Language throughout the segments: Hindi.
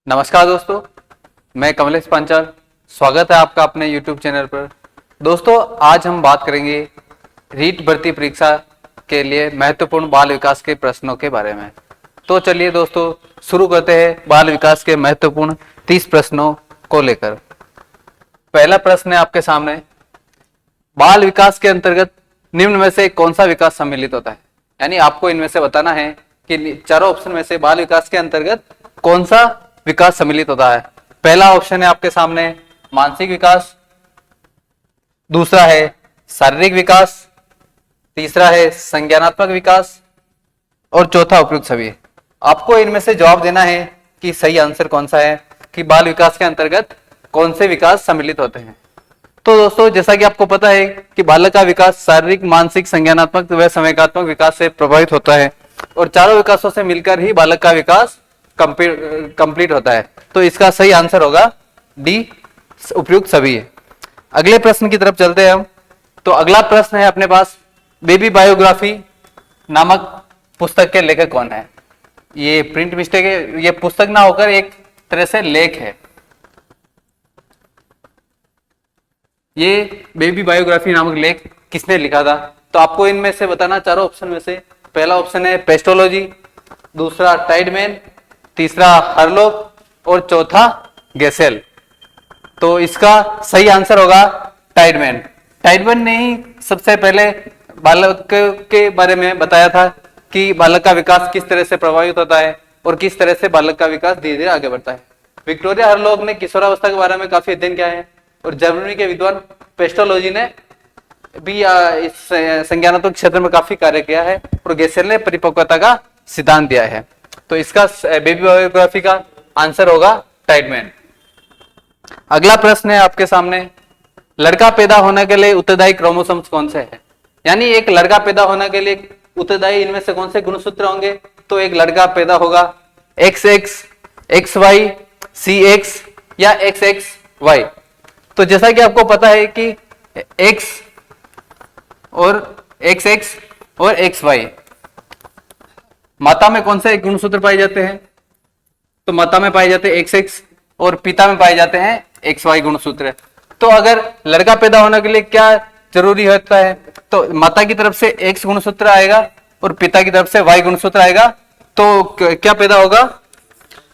नमस्कार दोस्तों, मैं कमलेश पांचाल। स्वागत है आपका अपने YouTube चैनल पर। दोस्तों, आज हम बात करेंगे रीट भर्ती परीक्षा के लिए महत्वपूर्ण बाल विकास के प्रश्नों के बारे में। तो चलिए दोस्तों, शुरू करते हैं बाल विकास के महत्वपूर्ण 30 प्रश्नों को लेकर। पहला प्रश्न है आपके सामने, बाल विकास के अंतर्गत निम्न में से कौन सा विकास सम्मिलित होता है। यानी आपको इनमें से बताना है कि चारों ऑप्शन में से बाल विकास के अंतर्गत कौन सा विकास सम्मिलित होता है। पहला ऑप्शन है आपके सामने मानसिक विकास, दूसरा है शारीरिक विकास, तीसरा है संज्ञानात्मक विकास और चौथा उपयुक्त सभी। आपको इनमें से जवाब देना है कि सही आंसर कौन सा है, कि बाल विकास के अंतर्गत कौन से विकास सम्मिलित होते हैं। तो दोस्तों, जैसा कि आपको पता है कि बालक का विकास शारीरिक, मानसिक, संज्ञानात्मक व संवेगात्मक विकास से प्रभावित होता है और चारों विकासों से मिलकर ही बालक का विकास कंप्लीट होता है। तो इसका सही आंसर होगा डी, उपयुक्त सभी है। अगले प्रश्न की तरफ चलते हैं हम। तो अगला प्रश्न है अपने पास, बेबी बायोग्राफी नामक पुस्तक के लेखक कौन है। ये प्रिंट मिस्टेक है, ये पुस्तक ना होकर एक तरह से लेख है। ये बेबी बायोग्राफी नामक लेख किसने लिखा था। तो आपको इनमें से बताना, चारों ऑप्शन में से। पहला ऑप्शन है पेस्टोलॉजी, दूसरा टाइडमैन, तीसरा हरलोक और चौथा गेसेल। तो इसका सही आंसर होगा टाइडमैन। टाइडमैन ने ही सबसे पहले बालक के बारे में बताया था कि बालक का विकास किस तरह से प्रभावित होता है और किस तरह से बालक का विकास धीरे धीरे आगे बढ़ता है। विक्टोरिया हरलोक ने किशोरावस्था के बारे में काफी अध्ययन किया है और जर्मनी के विद्वान पेस्टोलॉजी ने भी इस संज्ञानात्मक क्षेत्र में काफी कार्य किया है और गेसेल ने परिपक्वता का सिद्धांत दिया है। तो इसका बेबी बायोग्राफी का आंसर होगा टाइडमैन। अगला प्रश्न है आपके सामने, लड़का पैदा होने के लिए उत्तरदायी क्रोमोसोम्स कौन से हैं। यानी एक लड़का पैदा होने के लिए उत्तरदायी इनमें से कौन से गुणसूत्र होंगे। तो एक लड़का पैदा होगा XX, XY, CX या XXY। तो जैसा कि आपको पता है कि X और XX और XY, माता में कौन से गुणसूत्र पाए जाते हैं। तो माता में पाए जाते हैं XX और पिता में पाए जाते हैं XY गुणसूत्र। तो अगर लड़का पैदा होने के लिए क्या जरूरी होता है, तो माता की तरफ से X गुणसूत्र आएगा और पिता की तरफ से Y गुणसूत्र आएगा। तो क्या पैदा होगा,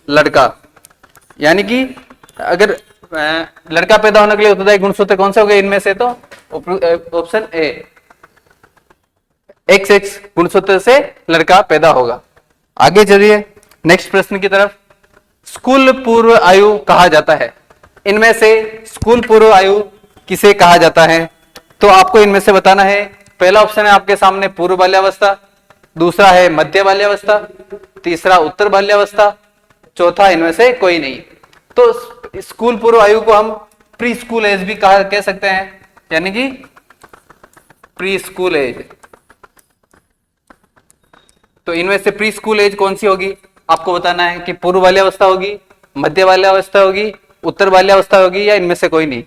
लड़का। यानी कि अगर लड़का पैदा होने के लिए उत्तरदायी गुणसूत्र कौन से हो गए इनमें से, तो ऑप्शन ए, XX गुणसूत्र से लड़का पैदा होगा। आगे चलिए नेक्स्ट प्रश्न की तरफ। स्कूल पूर्व आयु कहा जाता है। इनमें से स्कूल पूर्व आयु किसे कहा जाता है। तो आपको इनमें से बताना है। पहला ऑप्शन है आपके सामने पूर्व बाल्यावस्था, दूसरा है मध्य बाल्यावस्था, तीसरा उत्तर बाल्यावस्था, चौथा इनमें से कोई नहीं। तो स्कूल पूर्व आयु को हम प्री स्कूल एज भी कह सकते हैं, यानी कि प्री स्कूल एज। तो इनमें से प्री स्कूल एज कौन सी होगी, आपको बताना है कि पूर्व बाल्यावस्था होगी, मध्य बाल्यावस्था होगी, उत्तर बाल्यावस्था होगी या इनमें से कोई नहीं।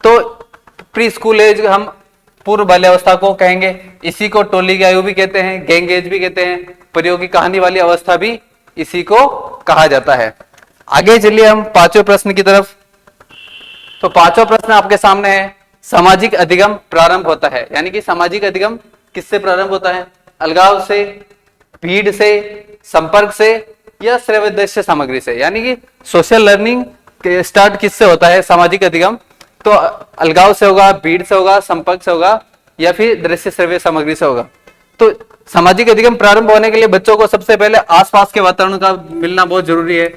तो प्री स्कूल एज हम पूर्व बाल्यावस्था को कहेंगे। इसी को टोली की आयु भी कहते हैं, गैंग एज भी कहते हैं, परियों की कहानी वाली अवस्था भी इसी को कहा जाता है। आगे चलिए हम पांचवें प्रश्न की तरफ। तो पांचवा प्रश्न आपके सामने है, सामाजिक अधिगम प्रारंभ होता है। यानी कि सामाजिक अधिगम किससे प्रारंभ होता है, अलगाव से, भीड़ से, संपर्क से या श्रव्य दृश्य सामग्री से। यानी कि सोशल लर्निंग स्टार्ट किससे होता है, सामाजिक अधिगम। तो अलगाव से होगा, भीड़ से होगा, संपर्क से होगा या फिर दृश्य श्रव्य सामग्री से होगा। तो सामाजिक अधिगम प्रारंभ होने के लिए बच्चों को सबसे पहले आसपास के वातावरण का मिलना बहुत जरूरी है।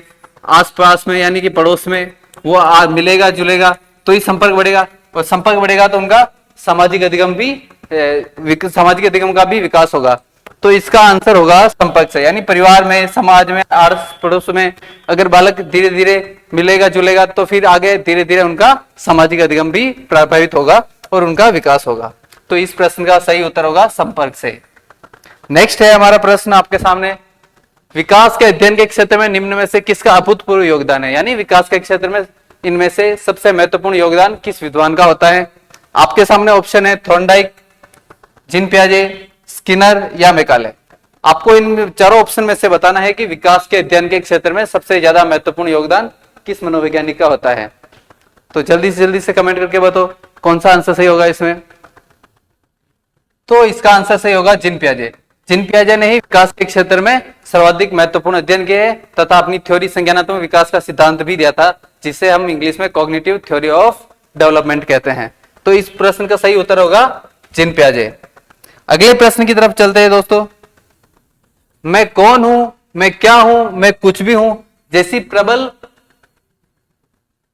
आसपास में यानी कि पड़ोस में वो मिलेगा जुलेगा तो ही संपर्क बढ़ेगा, और संपर्क बढ़ेगा तो उनका सामाजिक अधिगम का भी विकास होगा। तो इसका आंसर होगा संपर्क से। यानी परिवार में, समाज में, आस पड़ोस में अगर बालक धीरे धीरे मिलेगा जुलेगा तो फिर आगे धीरे धीरे उनका सामाजिक अधिगम भी प्रभावित होगा और उनका विकास होगा। तो इस प्रश्न का सही उत्तर होगा संपर्क से। नेक्स्ट है हमारा प्रश्न आपके सामने, विकास के अध्ययन के क्षेत्र में निम्न में से किसका अभूतपूर्व योगदान है। यानी विकास के क्षेत्र में इनमें से सबसे महत्वपूर्ण योगदान किस विद्वान का होता है। आपके सामने ऑप्शन है थॉर्नडाइक, जीन पियाजे, स्किनर या मैकाले। आपको इन चारों ऑप्शन में से बताना है कि विकास के अध्ययन के क्षेत्र में सबसे ज्यादा महत्वपूर्ण योगदान किस मनोवैज्ञानिक का होता है। तो जल्दी से कमेंट करके बताओ कौन सा आंसर सही होगा इसमें। तो इसका आंसर सही होगा जीन पियाजे। जीन पियाजे ने ही विकास के क्षेत्र में सर्वाधिक महत्वपूर्ण अध्ययन किए हैं तथा अपनी थ्योरी संज्ञानात्मक विकास का सिद्धांत भी दिया था, जिसे हम इंग्लिश में कॉग्निटिव थ्योरी ऑफ डेवलपमेंट कहते हैं। तो इस प्रश्न का सही उत्तर होगा जीन पियाजे। अगले प्रश्न की तरफ चलते हैं दोस्तों। मैं कौन हूं, मैं क्या हूं, मैं कुछ भी हूं जैसी प्रबल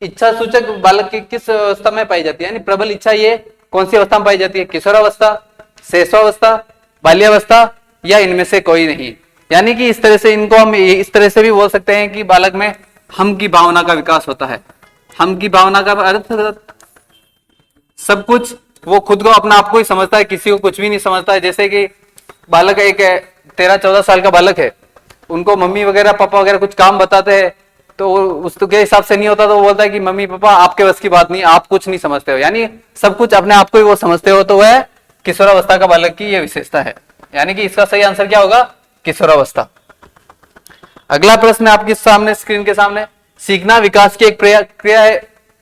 इच्छा सूचक बालक की किस अवस्था में पाई जाती है, यानी प्रबल इच्छा ये कौन सी अवस्था में पाई जाती है, किशोरावस्था, शैशवावस्था, बाल्यावस्था या इनमें से कोई नहीं। यानी कि इस तरह से इनको हम इस तरह से भी बोल सकते हैं कि बालक में हम की भावना का विकास होता है। हम की भावना का अर्थ सब कुछ, वो खुद को अपना आप को ही समझता है, किसी को कुछ भी नहीं समझता है। जैसे कि बालक एक 13-14 साल का बालक है, उनको मम्मी वगैरह पापा वगैरह कुछ काम बताते हैं तो उसके हिसाब से नहीं होता तो वो बोलता है कि मम्मी पापा आपके बस की बात नहीं, आप कुछ नहीं समझते हो, यानी सब कुछ अपने आप को ही वो समझते हो। तो वह किशोरावस्था का बालक की यह विशेषता है। यानी कि इसका सही आंसर क्या होगा, किशोरावस्था। अगला प्रश्न आपके सामने स्क्रीन के सामने, सीखना विकास की एक क्रिया है,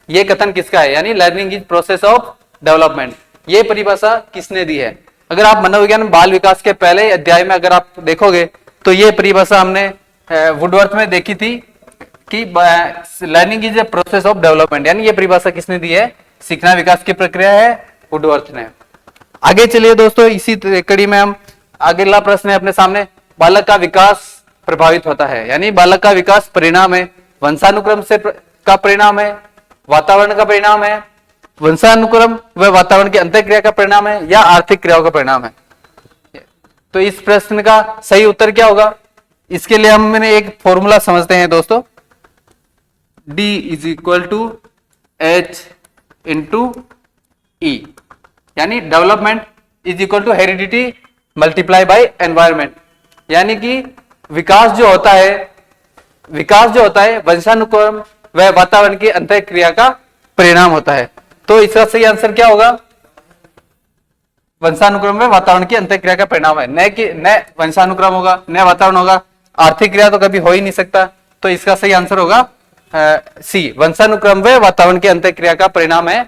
यह कथन किसका है, यानी learning is process of development, ये परिभाषा किसने दी है। अगर आप मनोविज्ञान बाल विकास के पहले अध्याय में अगर आप देखोगे तो ये परिभाषा हमने वुडवर्थ में देखी थी कि learning is a process of development, यानी ये परिभाषा किसने दी है, सीखना विकास की प्रक्रिया है, वुडवर्थ ने। आगे चलिए दोस्तों, इसी कड़ी में हम अगला प्रश्न है अपने सामने, बालक का विकास प्रभावित होता है, यानी बालक का विकास परिणाम है, वंशानुक्रम से का परिणाम है, वातावरण का परिणाम है, वंशानुक्रम व वातावरण की अंतःक्रिया का परिणाम है या आर्थिक क्रियाओं का परिणाम है। तो इस प्रश्न का सही उत्तर क्या होगा, इसके लिए हमने एक फॉर्मूला समझते हैं दोस्तों, D is equal to H into E, यानी development is equal to heredity multiply by environment, यानी कि विकास जो होता है वंशानुक्रम व वातावरण की अंतःक्रिया का परिणाम होता है। तो इसका सही आंसर क्या होगा, वंशानुक्रम में वातावरण की अंतःक्रिया का परिणाम है, न वंशानुक्रम होगा न वातावरण होगा, आर्थिक क्रिया तो कभी हो ही नहीं सकता। तो इसका सही आंसर होगा सी, वंशानुक्रम व वातावरण की अंतःक्रिया का परिणाम है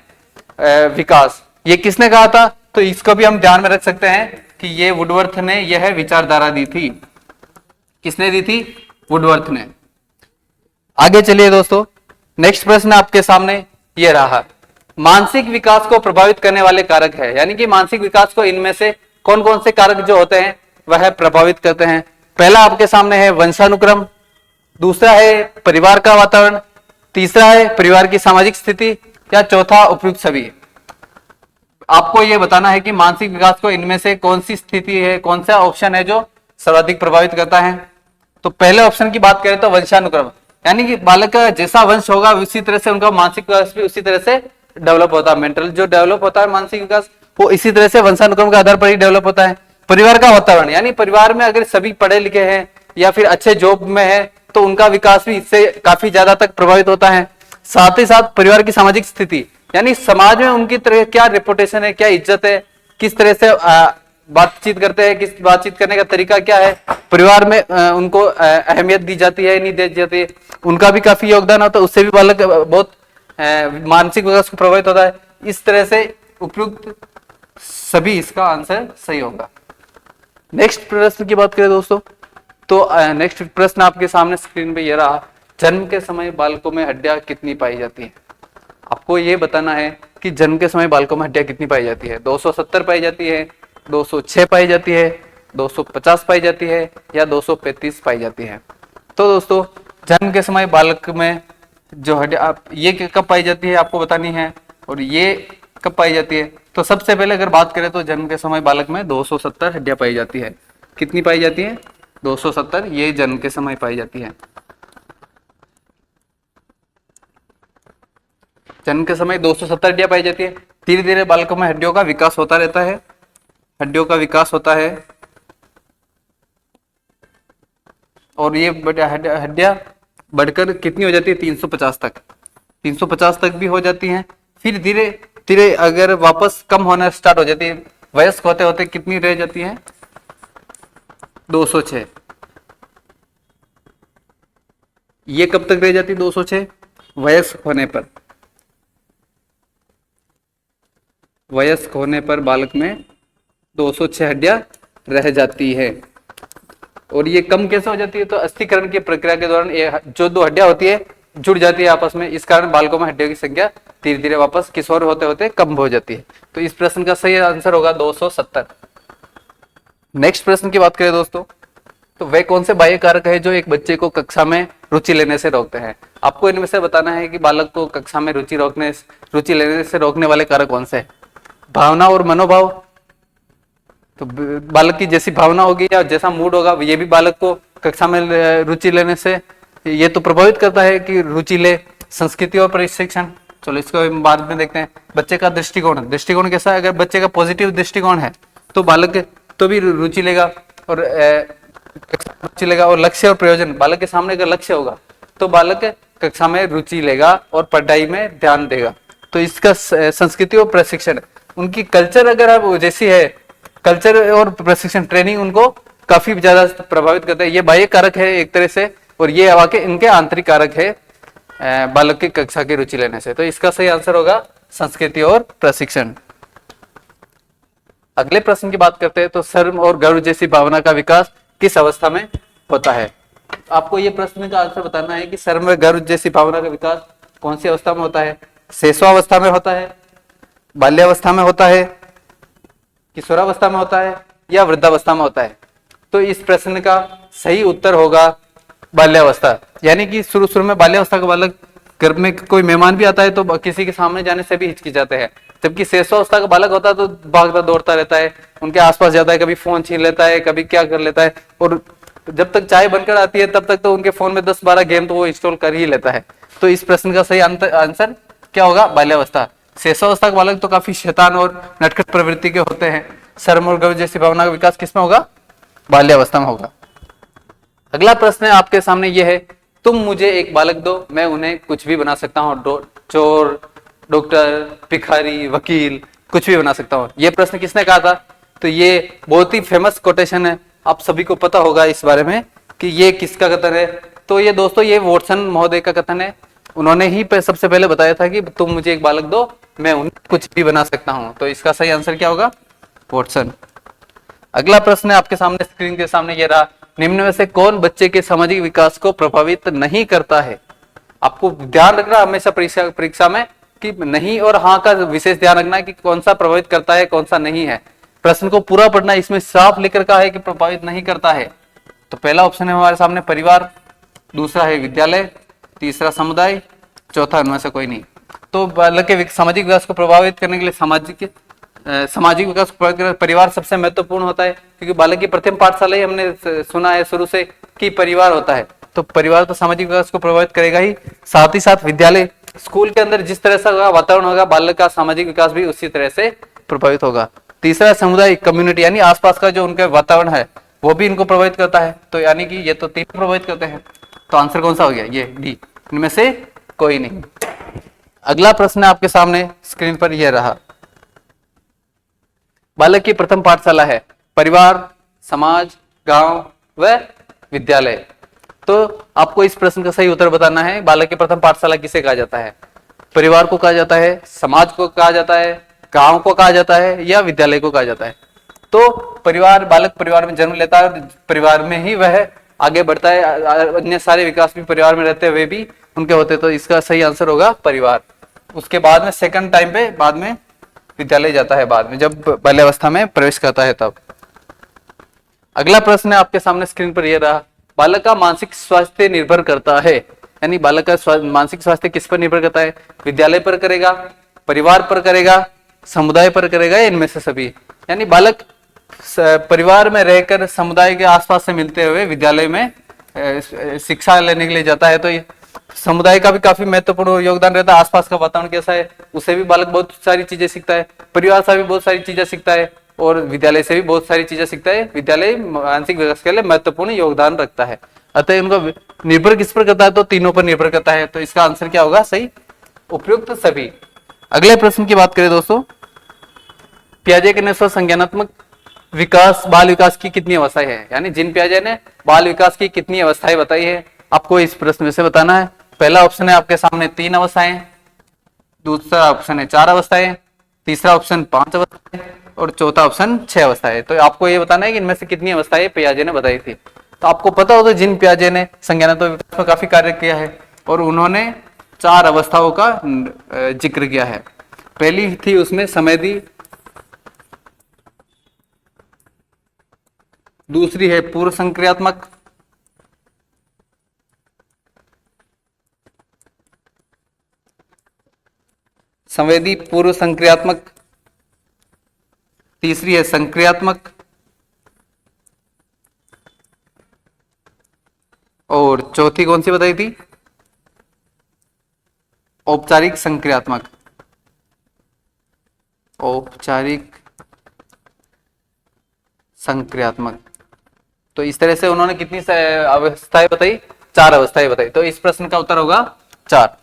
विकास। ये किसने कहा था, तो इसको भी हम ध्यान में रख सकते हैं कि ये वुडवर्थ ने यह विचारधारा दी थी। किसने दी थी, वुडवर्थ ने। आगे चलिए दोस्तों, नेक्स्ट प्रश्न आपके सामने ये रहा, मानसिक विकास को प्रभावित करने वाले कारक है, यानी कि मानसिक विकास को इनमें से कौन कौन से कारक जो होते हैं वह प्रभावित करते हैं। पहला आपके सामने है वंशानुक्रम, दूसरा है परिवार का वातावरण, तीसरा है परिवार की सामाजिक स्थिति या चौथा उपयुक्त सभी। आपको यह बताना है कि मानसिक विकास को इनमें से कौन सी स्थिति है, कौन सा ऑप्शन है जो सर्वाधिक प्रभावित करता है। तो पहले ऑप्शन की बात करें तो वंशानुक्रम, यानी कि बालक का जैसा वंश होगा उसी तरह से उनका मानसिक विकास भी उसी तरह से डेवलप होता है। मेंटल जो डेवलप होता है मानसिक विकास वो इसी तरह से वंशानुक्रम के आधार पर ही डेवलप होता है। परिवार का वातावरण, यानी परिवार में अगर सभी पढ़े लिखे हैं या फिर अच्छे जॉब में है तो उनका विकास भी इससे काफी ज्यादा तक प्रभावित होता है। साथ ही साथ परिवार की सामाजिक स्थिति, यानी समाज में उनकी तरह क्या रेपुटेशन है, क्या इज्जत है, किस तरह से बातचीत करते हैं, किस बातचीत करने का तरीका क्या है, परिवार में उनको अहमियत दी जाती है नहीं दी जाती है, उनका भी काफी योगदान होता है, उससे भी बालक बहुत मानसिक विकास को प्रभावित होता है। इस तरह से उपयुक्त सभी इसका आंसर सही होगा। नेक्स्ट प्रश्न की बात करें दोस्तों, तो नेक्स्ट प्रश्न आपके सामने स्क्रीन पे ये रहा, जन्म के समय बालकों में हड्डियां कितनी पाई जाती है। आपको ये बताना है कि जन्म के समय बालकों में हड्डियां कितनी पाई जाती है, 270 पाई जाती है, 206 पाई जाती है, 250 पाई जाती है या 235 पाई जाती है। तो दोस्तों जन्म के समय बालक में जो हड्डियां ये कब पाई जाती है आपको बतानी है और ये कब पाई जाती है। तो सबसे पहले अगर बात करें तो जन्म के समय बालक में 270 हड्डियां पाई जाती है। कितनी पाई जाती है, 270, ये जन्म के समय पाई जाती है। जन्म के समय 270 हड्डियां पाई जाती है। धीरे धीरे बालकों में हड्डियों का विकास होता रहता है, हड्डियों का विकास होता है और ये हड्डियां बढ़कर कितनी हो जाती है, 350 तक, 350 तक भी हो जाती हैं। फिर धीरे धीरे अगर वापस कम होना स्टार्ट हो जाती है, वयस्क होते होते कितनी रह जाती है, 206। ये कब तक रह जाती है 206? वयस्क होने पर। वयस्क होने पर बालक में 206 हड्डियां रह जाती है। और ये कम कैसे हो जाती है? तो अस्थिकरण की प्रक्रिया के दौरान ये जो दो हड्डियां होती है जुड़ जाती है आपस में, इस कारण बालकों में हड्डियों की संख्या धीरे धीरे वापस किशोर होते होते कम हो जाती है। तो इस प्रश्न का सही आंसर होगा 270। नेक्स्ट प्रश्न की बात करें दोस्तों, तो वे कौन से बाह्य कारक है जो एक बच्चे को कक्षा में रुचि लेने से रोकते हैं? आपको इनमें से बताना है कि बालक को कक्षा में रुचि लेने से रोकने वाले कारक कौन से हैं। भावना और मनोभाव, तो बालक की जैसी भावना होगी या जैसा मूड होगा ये भी बालक को कक्षा में रुचि लेने से ये तो प्रभावित करता है कि रुचि ले। संस्कृति और प्रशिक्षण, चलो इसको हम बाद में देखते हैं। बच्चे का दृष्टिकोण कैसा है? अगर बच्चे का पॉजिटिव दृष्टिकोण है तो बालक तो भी रुचि लेगा और रुचि लेगा। और लक्ष्य और प्रयोजन, बालक के सामने अगर लक्ष्य होगा तो बालक कक्षा में रुचि लेगा और पढ़ाई में ध्यान देगा। तो इसका संस्कृति और प्रशिक्षण, उनकी कल्चर अगर अब जैसी है, कल्चर और प्रशिक्षण ट्रेनिंग उनको काफी ज्यादा प्रभावित करता है। ये बाह्य कारक है एक तरह से, और ये वाकई इनके आंतरिक कारक है बालक की कक्षा की रुचि लेने से। तो इसका सही आंसर होगा संस्कृति और प्रशिक्षण। अगले प्रश्न की बात करते हैं, तो शर्म और गर्व जैसी भावना का विकास किस अवस्था में होता है? आपको ये प्रश्न का आंसर बताना है कि शर्म व गर्व जैसी भावना का विकास कौन सी अवस्था में होता है? शैशवावस्था में होता है, बाल्यावस्था में होता है, किशोरावस्था में होता है या वृद्धावस्था में होता है? तो इस प्रश्न का सही उत्तर होगा बाल्यावस्था। यानी कि शुरू में बाल्यावस्था का बालक, घर में कोई मेहमान भी आता है तो किसी के सामने जाने से भी हिचकिचाते हैं, जबकि शैशवावस्था का बालक होता है तो भागता दौड़ता रहता है, उनके आसपास जाता है, कभी फोन छीन लेता है, कभी क्या कर लेता है, और जब तक चाय बनकर आती है तब तक तो उनके फोन में 10-12 गेम तो वो इंस्टॉल कर ही लेता है। तो इस प्रश्न का सही आंसर क्या होगा? बाल्यावस्था। शैशवावस्था का बालक तो काफी शैतान और नटखट प्रवृत्ति के होते हैं। शर्म और गर्व जैसी भावना का विकास किसमें होगा? बाल्यावस्था में होगा। अगला प्रश्न है आपके सामने ये है, तुम मुझे एक बालक दो, मैं उन्हें कुछ भी बना सकता हूँ। चोर, डॉक्टर, भिखारी, वकील, कुछ भी बना सकता हूँ। ये प्रश्न किसने कहा था? तो ये बहुत ही फेमस कोटेशन है, आप सभी को पता होगा इस बारे में कि ये किसका कथन है। तो ये दोस्तों ये वॉटसन महोदय का कथन है। उन्होंने ही सबसे पहले बताया था कि तुम मुझे एक बालक दो, मैं उन्हें कुछ भी बना सकता हूँ। तो इसका सही आंसर क्या होगा? वॉटसन। अगला प्रश्न है आपके सामने, स्क्रीन के सामने ये रहा, निम्न में से कौन बच्चे के सामाजिक विकास को प्रभावित नहीं करता है? आपको ध्यान रखना हमेशा परीक्षा में कि नहीं और हाँ का विशेष ध्यान रखना कि कौन सा प्रभावित करता है कौन सा नहीं है। प्रश्न को पूरा पढ़ना, इसमें साफ लिख रखा है कि प्रभावित नहीं करता है। तो पहला ऑप्शन है हमारे सामने परिवार, दूसरा है विद्यालय, तीसरा समुदाय, चौथा उनमें से कोई नहीं। तो बालक के सामाजिक विकास को प्रभावित करने के लिए सामाजिक विकास परिवार सबसे महत्वपूर्ण होता है, क्योंकि बालक की प्रथम पाठशाला ही हमने सुना है शुरू से कि परिवार होता है। तो परिवार तो सामाजिक विकास को प्रभावित करेगा ही, साथ ही साथ विद्यालय, स्कूल के अंदर जिस तरह से वातावरण होगा बालक का सामाजिक विकास भी उसी तरह से प्रभावित होगा। तीसरा समुदाय, कम्युनिटी, यानी आसपास का जो उनका वातावरण है वो भी इनको प्रभावित करता है। तो यानी कि ये तो तीन प्रभावित करते हैं। तो आंसर कौन सा हो गया? ये डी, इनमें से कोई नहीं। अगला प्रश्न आपके सामने स्क्रीन पर यह रहा, बालक की प्रथम पाठशाला है परिवार, समाज, गांव व विद्यालय। तो आपको इस प्रश्न का सही उत्तर बताना है। बालक की प्रथम पाठशाला किसे कहा जाता है? परिवार को कहा जाता है, समाज को कहा जाता है, गांव को कहा जाता है या विद्यालय को कहा जाता है? तो परिवार, बालक परिवार में जन्म लेता है, परिवार में ही वह आगे बढ़ता है, अन्य सारे विकास भी परिवार में रहते हुए भी उनके होते। तो इसका सही आंसर होगा परिवार। उसके बाद में सेकंड टाइम पे बाद में विद्यालय जाता है, बाद में जब बाल्यावस्था में प्रवेश करता है तब। अगला प्रश्न है आपके सामने स्क्रीन पर यह रहा, बालक का मानसिक स्वास्थ्य निर्भर करता है, यानी बालक का मानसिक स्वास्थ्य किस पर निर्भर करता है? विद्यालय पर करेगा, परिवार पर करेगा, समुदाय पर करेगा या इनमें से सभी? यानी बालक परिवार में रहकर समुदाय के आसपास से मिलते हुए विद्यालय में शिक्षा लेने के लिए जाता है। तो समुदाय का भी काफी महत्वपूर्ण योगदान रहता है। आसपास का वातावरण कैसा है उससे भी बालक बहुत सारी चीजें सीखता है, परिवार से भी बहुत सारी चीजें सीखता है और विद्यालय से भी बहुत सारी चीजें सीखता है। विद्यालय मानसिक विकास के लिए महत्वपूर्ण योगदान रखता है। अतः इनको निर्भर किस पर करता है? तो तीनों पर निर्भर करता है। तो इसका आंसर क्या होगा? सही, उपयुक्त सभी। अगले प्रश्न की बात करें दोस्तों, पियाजे ने संज्ञानात्मक विकास, बाल विकास की कितनी अवस्थाएं हैं, यानी जिन पियाजे ने बाल विकास की कितनी अवस्थाएं बताई है, आपको इस प्रश्न में से बताना है। पहला ऑप्शन है आपके सामने 3 अवस्थाएं, दूसरा ऑप्शन है 4 अवस्थाएं, तीसरा ऑप्शन 5 अवस्थाएं और चौथा ऑप्शन 6 अवस्थाएं। तो आपको ये बताना है कि इनमें से कितनी अवस्थाएं पियाजे ने बताई थी। तो आपको पता हो तो जिन पियाजे ने संज्ञानात्मक विकास में काफी कार्य किया है और उन्होंने 4 अवस्थाओं का जिक्र किया है। पहली थी उसमें संवेदी, दूसरी है पूर्व संक्रियात्मक, संवेदी पूर्व संक्रियात्मक, तीसरी है संक्रियात्मक और चौथी कौन सी बताई थी, औपचारिक संक्रियात्मक। औपचारिक संक्रियात्मक। तो इस तरह से उन्होंने कितनी अवस्थाएं बताई, 4 अवस्थाएं बताई। तो इस प्रश्न का उत्तर होगा 4।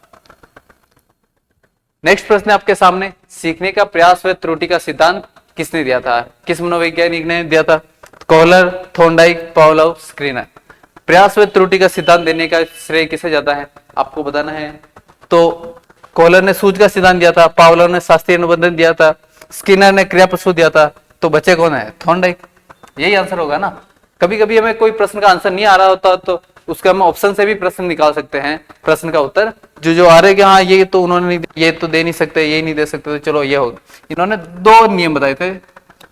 नेक्स्ट प्रश्न है आपके सामने, सीखने का प्रयास व त्रुटि का सिद्धांत किसने दिया था, किस मनोवैज्ञानिक ने दिया था? Kohler, Thorndike, Pavlov, screener. प्रयास व त्रुटि का सिद्धांत देने का श्रेय किसे जाता है, आपको बताना है। तो कोहलर ने सूझ का सिद्धांत दिया था, पावलोव ने शास्त्रीय अनुबंधन दिया था, स्किनर ने क्रिया प्रसूत दिया था। तो बचे कौन है, थॉर्नडाइक। यही आंसर होगा ना। कभी कभी हमें कोई प्रश्न का आंसर नहीं आ रहा होता तो उसका हम ऑप्शन से भी प्रश्न निकाल सकते हैं, प्रश्न का उत्तर जो आ रहे हैं कि हाँ ये तो उन्होंने ये तो दे नहीं सकते, ये नहीं दे सकते, तो चलो ये होगा। इन्होंने 2 नियम बताए थे,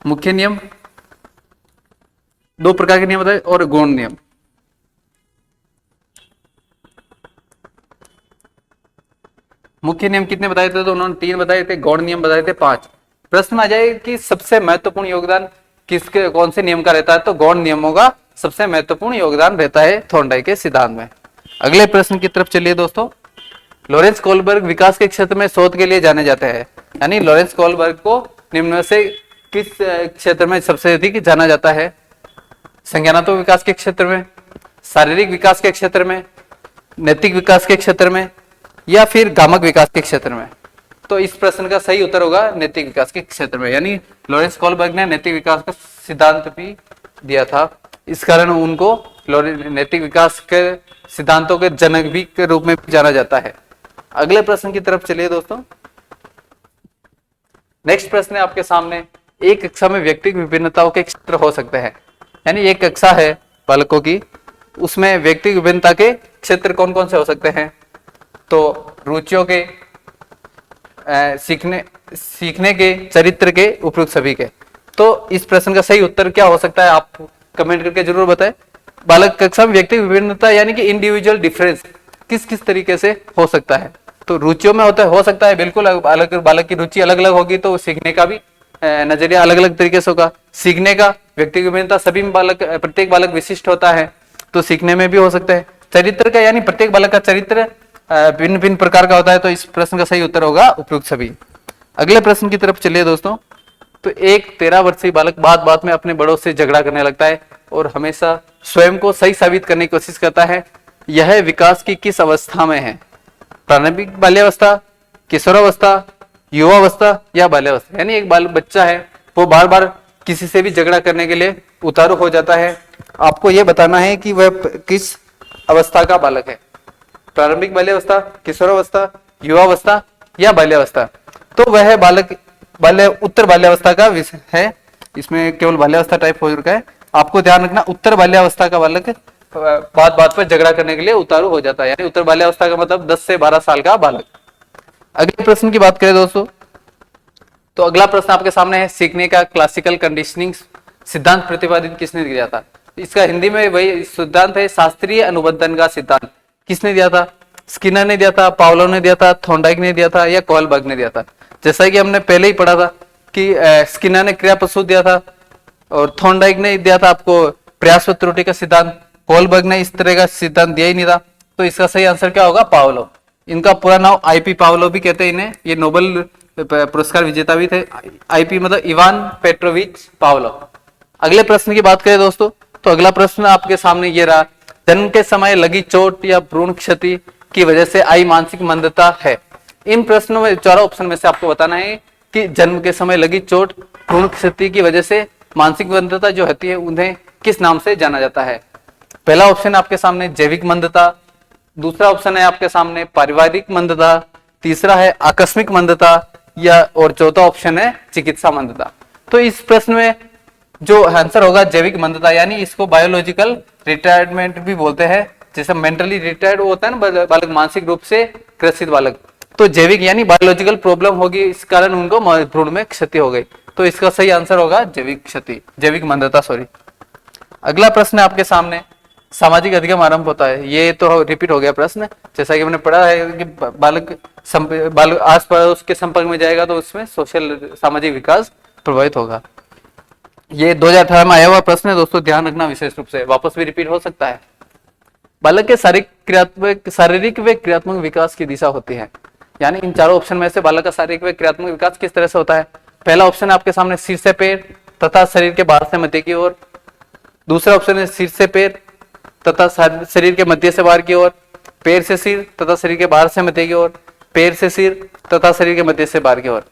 मुख्य नियम, 2 प्रकार के नियम बताए और गौण नियम। मुख्य नियम कितने बताए थे, तो उन्होंने 3 बताए थे, गौण नियम बताए थे 5। प्रश्न आ जाए कि सबसे महत्वपूर्ण योगदान किसके, कौन से नियम का रहता है, तो गौण नियमों का सबसे महत्वपूर्ण योगदान रहता है थॉर्नडाइक के सिद्धांत में। अगले प्रश्न की तरफ चलिए दोस्तों। लॉरेंस कोहलबर्ग विकास के क्षेत्र में शोध के लिए जाने जाते हैं, यानी लॉरेंस कोहलबर्ग को निम्न में से किस क्षेत्र में सबसे अधिक जाना जाता है? संज्ञानात्मक विकास के क्षेत्र में, शारीरिक विकास के क्षेत्र में, नैतिक विकास के क्षेत्र में, या फिर गामक विकास के क्षेत्र में? तो इस प्रश्न का सही उत्तर होगा नैतिक विकास के क्षेत्र में, यानी लॉरेंस कोहलबर्ग ने नैतिक विकास का सिद्धांत भी दिया था। इस कारण उनको नैतिक विकास के सिद्धांतों के जनक भी के रूप में जाना जाता है। अगले प्रश्न की तरफ चलिए दोस्तों। नेक्स्ट प्रश्न है आपके सामने, एक कक्षा में व्यक्तिगत विभिन्नताओं के क्षेत्र हो सकते हैं, यानी एक कक्षा है बालकों की, उसमें व्यक्तिगत विभिन्नता के क्षेत्र कौन कौन से हो सकते हैं? तो रुचियों के, सीखने के, चरित्र के, उपयुक्त सभी के। तो इस प्रश्न का सही उत्तर क्या हो सकता है, आप कमेंट करके जरूर बताएं। बालक कक्षा में व्यक्तिगत विभिन्नता यानी कि इंडिविजुअल डिफरेंस किस किस तरीके से हो सकता है? तो रुचियों में हो सकता है, बिल्कुल। बालक की रुचि अलग अलग होगी तो सीखने का भी नजरिया अलग अलग तरीके से होगा। सीखने का व्यक्तिगत विभिन्नता सभी में प्रत्येक बालक विशिष्ट होता है, तो सीखने में भी हो सकता है। चरित्र का, यानी प्रत्येक बालक का चरित्र भिन्न भिन्न प्रकार का होता है, तो इस प्रश्न का सही उत्तर होगा उपयुक्त सभी। अगले प्रश्न की तरफ चलिए दोस्तों। तो एक 13 वर्षीय बालक बात बात में अपने बड़ों से झगड़ा करने लगता है और हमेशा स्वयं को सही साबित करने की कोशिश करता है। यह विकास की किस अवस्था में है? प्रारंभिक बाल्यावस्था, किशोरावस्था, युवावस्था या बाल्यावस्था? यानी एक बच्चा है, वो बार बार किसी से भी झगड़ा करने के लिए उतारू हो जाता है। आपको यह बताना है कि वह किस अवस्था का बालक है, प्रारंभिक बाल्यावस्था, किशोरावस्था, युवावस्था या बाल्यावस्था। तो वह बालक उत्तर बाल्यावस्था का विषय है। इसमें केवल बाल्यावस्था टाइप हो चुका है, आपको ध्यान रखना। उत्तर बाल्यावस्था का बालक बात बात पर झगड़ा करने के लिए उतारू हो जाता है, यानी उत्तर बाल्यावस्था का मतलब 10 से 12 साल का बालक। अगले प्रश्न की बात करें दोस्तों, तो अगला प्रश्न आपके सामने है, सीखने का क्लासिकल कंडीशनिंग सिद्धांत प्रतिपादित किसने दिया था? इसका हिंदी में वही सिद्धांत है, शास्त्रीय अनुबंधन का सिद्धांत। किसने दिया था? स्किनर ने दिया था, पावलोव ने दिया था, थॉर्नडाइक ने दिया था या कोहलबर्ग ने दिया था? जैसा कि हमने पहले ही पढ़ा था कि स्किनर ने क्रिया प्रसूत दिया था और थॉर्नडाइक ने दिया था आपको प्रयास व त्रुटि का सिद्धांत। कोहलबर्ग ने इस तरह का सिद्धांत दिया ही नहीं था। तो इसका सही आंसर क्या होगा? पावलोव। इनका पूरा नाम आईपी पावलोव भी कहते हैं इन्हें, ये नोबेल पुरस्कार विजेता भी थे। आईपी मतलब इवान पेट्रोविच पावलोव। अगले प्रश्न की बात करें दोस्तों, तो अगला प्रश्न आपके सामने ये रहा, जन्म के समय लगी चोट या भ्रूण क्षति की वजह से आई मानसिक मंदता है। इन प्रश्नों में 4 ऑप्शन में से आपको बताना है कि जन्म के समय लगी चोट, भ्रूण क्षति की वजह से मानसिक मंदता जो होती है उन्हें किस नाम से जाना जाता है? पहला ऑप्शन आपके सामने जैविक मंदता, दूसरा ऑप्शन है आपके सामने पारिवारिक मंदता, तीसरा है आकस्मिक मंदता, या और चौथा ऑप्शन है चिकित्सा मंदता। तो इस प्रश्न में जो आंसर होगा जैविक मंदता, यानी इसको बायोलॉजिकल रिटायरमेंट भी बोलते हैं। जैसे मेंटली रिटायर्ड होता है ना बालक, मानसिक रूप से ग्रसित बालक, तो जैविक यानी बायोलॉजिकल प्रॉब्लम होगी, इस कारण उनको भ्रूण में क्षति हो गई। तो इसका सही आंसर होगा जैविक क्षति, जैविक मंदता सॉरी। अगला प्रश्न है आपके सामने, सामाजिक अधिगम आरंभ होता है। ये तो रिपीट हो गया प्रश्न, जैसा कि हमने पढ़ा है कि बालक आस पड़ोस के संपर्क में जाएगा तो उसमें सोशल सामाजिक विकास प्रभावित होगा। ये 2018 में आया हुआ प्रश्न है दोस्तों, ध्यान रखना विशेष रूप से, वापस भी रिपीट हो सकता है। बालक के शारीरिक व क्रियात्मक विकास की दिशा होती है, यानी इन चारों ऑप्शन में से बालक का शारीरिक व क्रियात्मक विकास किस तरह से होता है? पहला ऑप्शन है आपके सामने सिर से पैर तथा शरीर के बाहर से मध्य की ओर, दूसरा ऑप्शन है सिर से पैर तथा शरीर के मध्य से बाहर की ओर, पैर से सिर तथा शरीर के बाहर से मध्य की ओर, पैर से सिर तथा शरीर के मध्य से बाहर की ओर।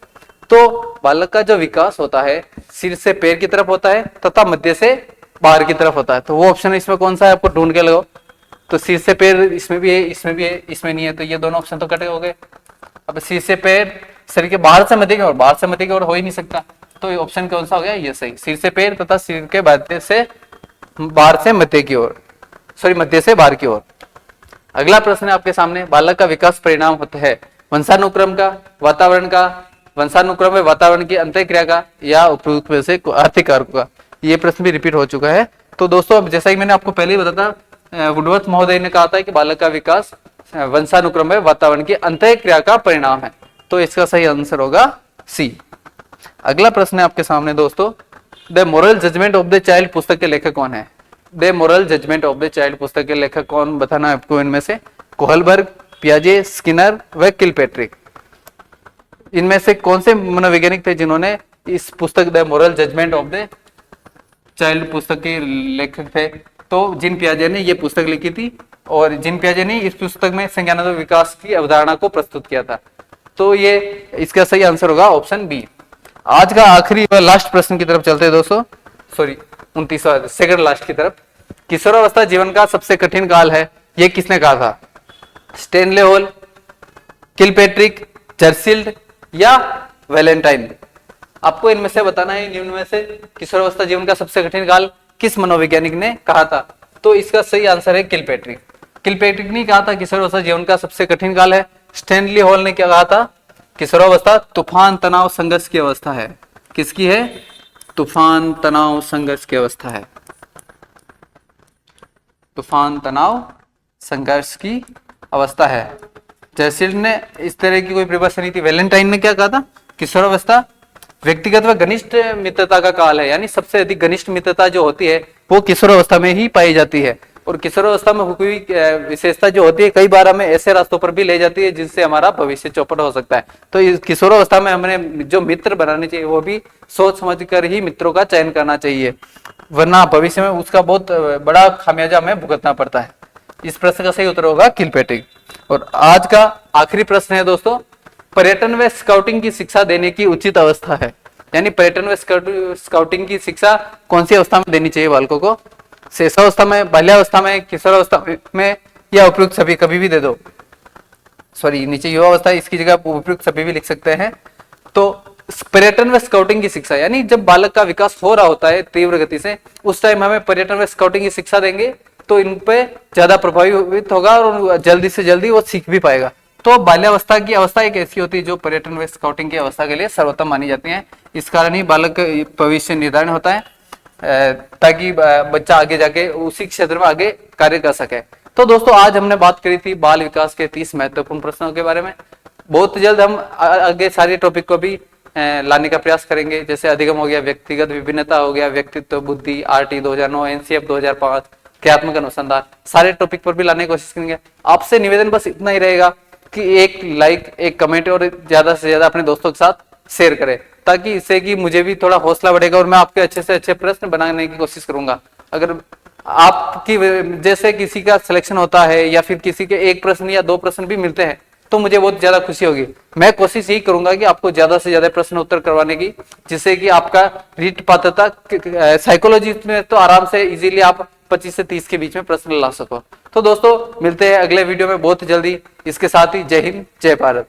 तो बालक का जो विकास होता है सिर से पैर की तरफ होता है तथा मध्य से बाहर की तरफ होता है। तो वो ऑप्शन इसमें कौन सा है आपको ढूंढ के लगाओ। तो सिर से पैर इसमें भी है, इसमें भी है, इसमें नहीं है, तो ये दोनों ऑप्शन तो कटे हो गए। अब सिर से पैर शरीर के बाहर से मध्य की ओर, बाहर से मध्य की ओर हो ही नहीं सकता, तो ऑप्शन कौन सा हो गया? ये सही, सिर से पैर तथा शरीर के मध्य से बाहर से मध्य की ओर, सॉरी मध्य से बाहर की ओर। अगला प्रश्न है आपके सामने, बालक का विकास परिणाम होता है वंशानुक्रम का, वातावरण का, वंशानुक्रम में वातावरण की अंतःक्रिया का, या उपयुक्त में से आर्थिक कारकों का। ये प्रश्न भी रिपीट हो चुका है। तो दोस्तों अब जैसा कि मैंने आपको पहले ही बताया, वुडवर्थ महोदय ने कहा था कि बालक का विकास वंशानुक्रम में वातावरण की अंतःक्रिया का परिणाम है। तो इसका सही आंसर होगा सी। अगला प्रश्न है आपके सामने दोस्तों, the moral judgement of the child पुस्तक के लेखक कौन है? The moral judgement of the child पुस्तक के लेखक कौन, बताना है आपको इनमें से। कोहलबर्ग, पियाजे, स्किनर व किलपैट्रिक। इनमें से कौन से मनोवैज्ञानिक थे जिन्होंने इस पुस्तक the moral judgement of the child पुस्तक के लेखक थे? तो जिन पियाजे ने ये पुस्तक लिखी थी, और जिन पियाजे ने इस पुस्तक में संज्ञानात्मक विकास की अवधारणा को प्रस्तुत किया था। तो ये इसका सही आंसर होगा ऑप्शन बी। आज का आखिरी व लास्ट प्रश्न की तरफ चलते हैं दोस्तों, सॉरी 29वां सेकंड लास्ट की तरफ। किशोरावस्था जीवन का सबसे कठिन काल है, ये किसने कहा था? स्टेनले हॉल, किलपैट्रिक, चर्चिल या वैलेंटाइन। आपको इनमें से बताना है, निम्न में से किशोरावस्था जीवन का सबसे कठिन काल किस मनोवैज्ञानिक ने कहा था? तो इसका सही आंसर है किलपैट्रिक। किलपैट्रिक ने कहा था किशोरावस्था जीवन का सबसे कठिन काल है। स्टेनली हॉल ने क्या कहा था? किशोरावस्था तूफान तनाव संघर्ष की अवस्था है। किसकी है? तूफान तनाव संघर्ष की अवस्था है। तूफान तनाव संघर्ष की अवस्था है। चर्चिल ने इस तरह की कोई परिभाषा नहीं थी। वैलेंटाइन ने क्या कहा था? किशोरावस्था व्यक्तिगत व घनिष्ठ मित्रता का काल है, यानी सबसे अधिक घनिष्ठ मित्रता जो होती है वो किशोरावस्था में ही पाई जाती है। और किशोरावस्था में कोई विशेषता जो होती है कई बार हमें ऐसे रास्तों पर भी ले जाती है जिनसे हमारा भविष्य चौपट हो सकता है। तो इस किशोरावस्था में हमने जो मित्र बनाने चाहिए वो भी सोच समझ कर ही मित्रों का चयन करना चाहिए, वरना भविष्य में उसका बहुत बड़ा खामियाजा हमें भुगतना पड़ता है। इस प्रश्न का सही उत्तर होगा किलपैट्रिक। और आज का आखिरी प्रश्न है दोस्तों, पर्यटन व स्काउटिंग की शिक्षा देने की उचित अवस्था है, यानी पर्यटन व स्काउटिंग की शिक्षा कौन सी अवस्था में देनी चाहिए बालकों को? शैशवावस्था में, बाल्यावस्था में, किशोरावस्था में, या उपयुक्त सभी? कभी भी दे दो, सॉरी नीचे युवावस्था, इसकी जगह उपयुक्त सभी भी लिख सकते हैं। तो पर्यटन व स्काउटिंग की शिक्षा, यानी जब बालक का विकास हो रहा होता है तीव्र गति से, उस टाइम हमें पर्यटन व स्काउटिंग की शिक्षा देंगे तो इन पे ज्यादा प्रभावित होगा और जल्दी से जल्दी वो सीख भी पाएगा। तो बाल्यावस्था की अवस्था एक ऐसी होती है जो पर्यटन व स्काउटिंग की अवस्था के लिए सर्वोत्तम मानी जाती है। इस कारण ही बालक का भविष्य निर्धारण होता है, ताकि बच्चा आगे जाके उसी क्षेत्र में आगे कार्य कर सके। तो दोस्तों आज हमने बात करी थी बाल विकास के 30 महत्वपूर्ण प्रश्नों के बारे में। बहुत जल्द हम आगे सारे टॉपिक को भी लाने का प्रयास करेंगे, जैसे अधिगम हो गया, व्यक्तिगत विभिन्नता हो गया, व्यक्तित्व, बुद्धि, RT 2009, NCF 2005, क्रियात्मक अनुसंधान, सारे टॉपिक पर भी लाने की कोशिश करेंगे। आपसे निवेदन बस इतना ही रहेगा कि एक लाइक, एक कमेंट और ज्यादा से ज्यादा अपने दोस्तों के साथ शेयर करें, ताकि इससे कि मुझे भी थोड़ा हौसला बढ़ेगा और मैं आपके अच्छे से अच्छे प्रश्न बनाने की कोशिश करूंगा। अगर आपकी जैसे किसी का सिलेक्शन होता है या फिर किसी के एक प्रश्न या 2 प्रश्न भी मिलते हैं, तो मुझे बहुत ज्यादा खुशी होगी। मैं कोशिश यही करूंगा कि आपको ज्यादा से ज्यादा प्रश्न उत्तर करवाने की, जिससे कि आपका रीट पात्रता साइकोलॉजी में तो आराम से इजीली आप 25 से 30 के बीच में प्रश्न ला सको। तो दोस्तों मिलते हैं अगले वीडियो में बहुत जल्दी। इसके साथ ही जय हिंद जय भारत।